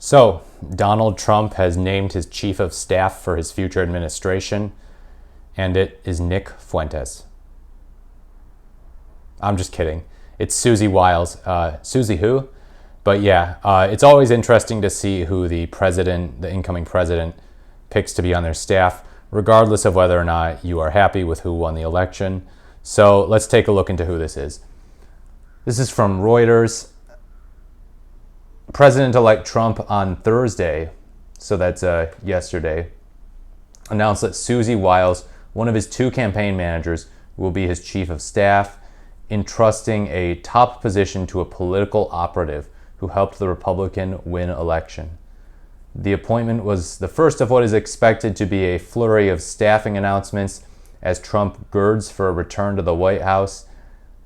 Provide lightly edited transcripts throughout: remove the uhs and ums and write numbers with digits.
So, Donald Trump has named his chief of staff for his future administration, and it is Nick Fuentes. I'm just kidding. It's Susie Wiles. Susie who? But yeah, it's always interesting to see who the incoming president, picks to be on their staff, regardless of whether or not you are happy with who won the election. So let's take a look into who this is. This is from Reuters. President-elect Trump on Thursday, so that's yesterday, announced that Susie Wiles, one of his two campaign managers, will be his chief of staff, entrusting a top position to a political operative who helped the Republican win election. The appointment was the first of what is expected to be a flurry of staffing announcements as Trump girds for a return to the White House.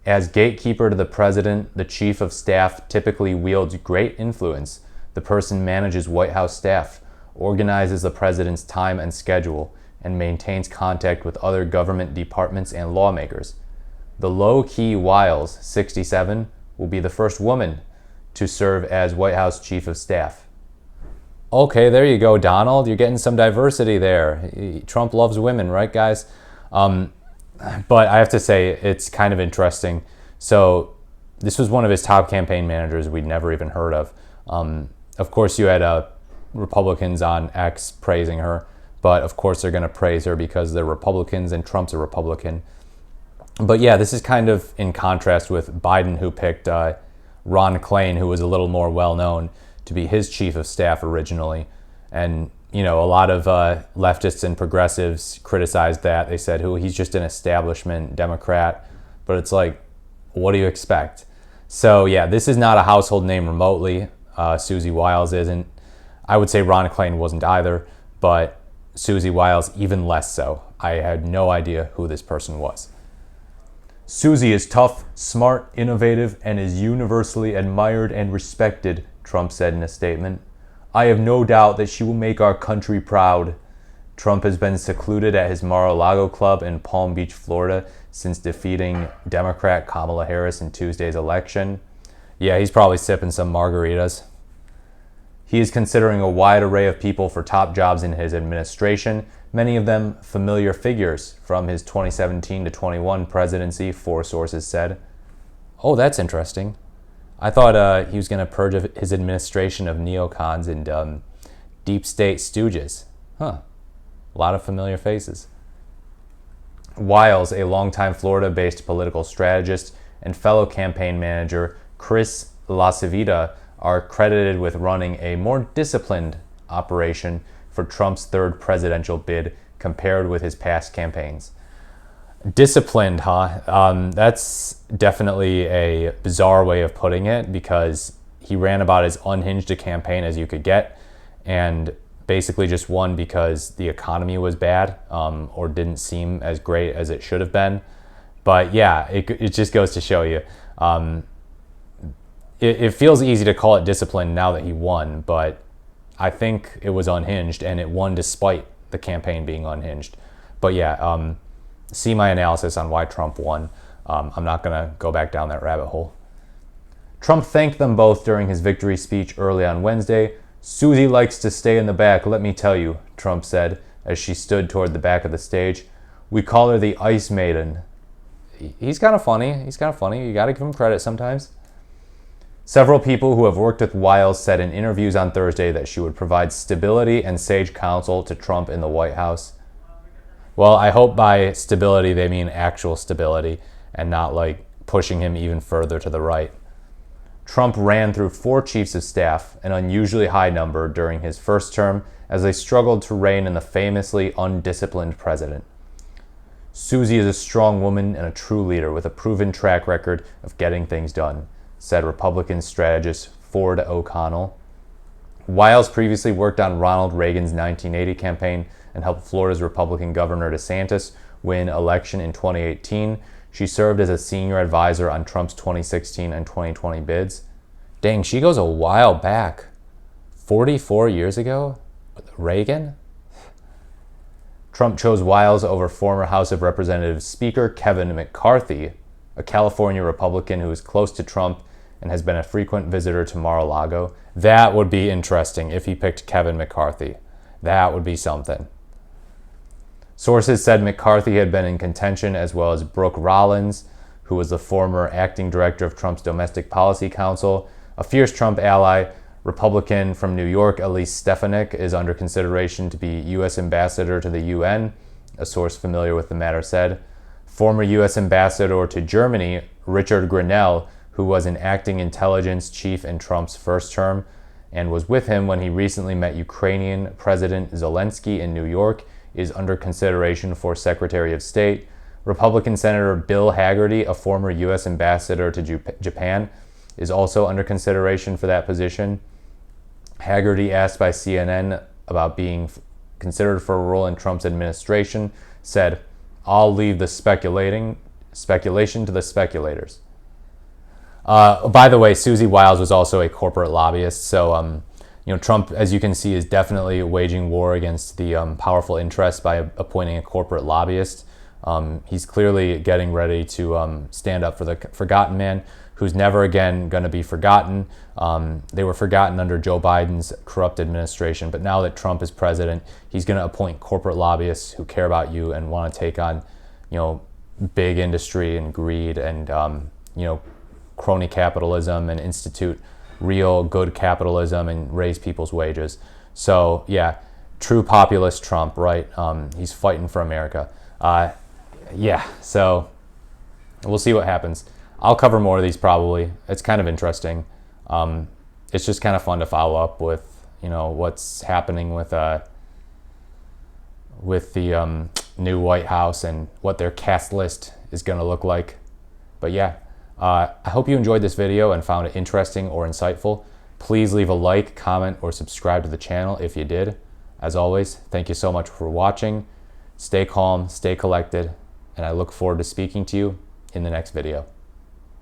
As gatekeeper to the president, the chief of staff typically wields great influence. The person manages White House staff, organizes the president's time and schedule, and maintains contact with other government departments and lawmakers. The low-key Wiles, 67, will be the first woman to serve as White House chief of staff. Okay, there you go, Donald. You're getting some diversity there. Trump loves women, right, guys? But I have to say, it's kind of interesting. So this was one of his top campaign managers we'd never even heard of. Of course, you had Republicans on X praising her, but of course they're going to praise her because they're Republicans and Trump's a Republican. But yeah, this is kind of in contrast with Biden, who picked Ron Klain, who was a little more well-known, to be his chief of staff originally. And you know, a lot of leftists and progressives criticized that. They said, he's just an establishment Democrat. But it's like, what do you expect? So yeah, this is not a household name remotely. Susie Wiles isn't. I would say Ron Klain wasn't either, but Susie Wiles even less so. I had no idea who this person was. Susie is tough, smart, innovative, and is universally admired and respected, Trump said in a statement. I have no doubt that she will make our country proud. Trump has been secluded at his Mar-a-Lago club in Palm Beach, Florida, since defeating Democrat Kamala Harris in Tuesday's election. Yeah, he's probably sipping some margaritas. He is considering a wide array of people for top jobs in his administration, many of them familiar figures from his 2017 to 21 presidency, 4 sources said. Oh, that's interesting. I thought he was going to purge his administration of neocons and deep state stooges. Huh. A lot of familiar faces. Wiles, a longtime Florida-based political strategist, and fellow campaign manager Chris LaCivita are credited with running a more disciplined operation for Trump's third presidential bid compared with his past campaigns. Disciplined, huh? That's definitely a bizarre way of putting it, because he ran about as unhinged a campaign as you could get and basically just won because the economy was bad, or didn't seem as great as it should have been. But yeah, it just goes to show you. It feels easy to call it disciplined now that he won, but I think it was unhinged, and it won despite the campaign being unhinged. But yeah, see my analysis on why Trump won. I'm not going to go back down that rabbit hole. Trump thanked them both during his victory speech early on Wednesday. Susie likes to stay in the back, let me tell you, Trump said as she stood toward the back of the stage. We call her the Ice Maiden. He's kind of funny. You got to give him credit sometimes. Several people who have worked with Wiles said in interviews on Thursday that she would provide stability and sage counsel to Trump in the White House. Well, I hope by stability they mean actual stability and not like pushing him even further to the right. Trump ran through 4 chiefs of staff, an unusually high number during his first term, as they struggled to rein in the famously undisciplined president. Susie is a strong woman and a true leader with a proven track record of getting things done, said Republican strategist Ford O'Connell. Wiles previously worked on Ronald Reagan's 1980 campaign and helped Florida's Republican Governor DeSantis win election in 2018. She served as a senior advisor on Trump's 2016 and 2020 bids. Dang, she goes a while back. 44 years ago? Reagan? Trump chose Wiles over former House of Representatives Speaker Kevin McCarthy, a California Republican who is close to Trump and has been a frequent visitor to Mar-a-Lago. That would be interesting if he picked Kevin McCarthy. That would be something. Sources said McCarthy had been in contention, as well as Brooke Rollins, who was the former acting director of Trump's Domestic Policy Council. A fierce Trump ally, Republican from New York, Elise Stefanik, is under consideration to be U.S. ambassador to the UN, a source familiar with the matter said. Former U.S. ambassador to Germany, Richard Grenell, who was an acting intelligence chief in Trump's first term and was with him when he recently met Ukrainian President Zelensky in New York, is under consideration for Secretary of State. Republican Senator Bill Hagerty, a former U.S. ambassador to Japan, is also under consideration for that position. Hagerty, asked by CNN about being considered for a role in Trump's administration, said, "I'll leave the speculation to the speculators." By the way, Susie Wiles was also a corporate lobbyist, so Trump, as you can see, is definitely waging war against the powerful interests by appointing a corporate lobbyist. He's clearly getting ready to stand up for the forgotten man, who's never again going to be forgotten. They were forgotten under Joe Biden's corrupt administration, but now that Trump is president, he's going to appoint corporate lobbyists who care about you and want to take on, big industry and greed and, crony capitalism and institute real good capitalism and raise people's wages. So yeah, true populist Trump, right? He's fighting for America. So we'll see what happens. I'll cover more of these probably. It's kind of interesting. It's just kind of fun to follow up with, what's happening with the new White House and what their cast list is going to look like. But yeah, I hope you enjoyed this video and found it interesting or insightful. Please leave a like, comment, or subscribe to the channel if you did. As always, thank you so much for watching. Stay calm, stay collected, and I look forward to speaking to you in the next video.